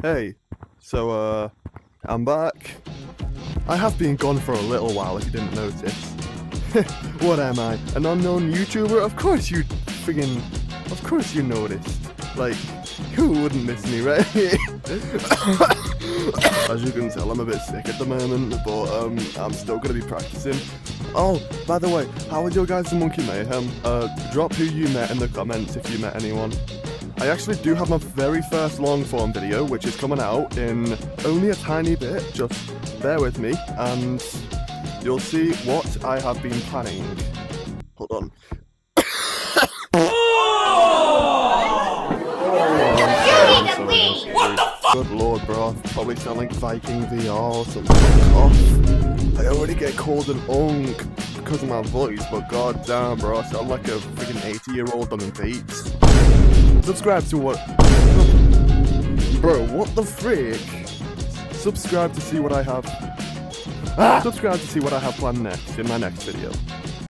Hey, so, I'm back. I have been gone for a little while if you didn't notice. What am I? An unknown YouTuber? Of course you of course you noticed. Like, who wouldn't miss me, right? As you can tell, I'm a bit sick at the moment, but, I'm still gonna be practicing. Oh, by the way, how was your guys' Monkey Mayhem? Drop who you met in the comments if you met anyone. I actually do have my very first long form video, which is coming out in only a tiny bit, just bear with me, and you'll see what I have been planning. Hold on. What the fuck? Good lord, bro. Probably sound like Viking VR or something. I already get called an unk because of my voice, but god damn, bro, I sound like a freaking 80-year-old on the beats. Subscribe to what? Bro, what the frick? Subscribe to see what I have. Subscribe to see what I have planned next in my next video.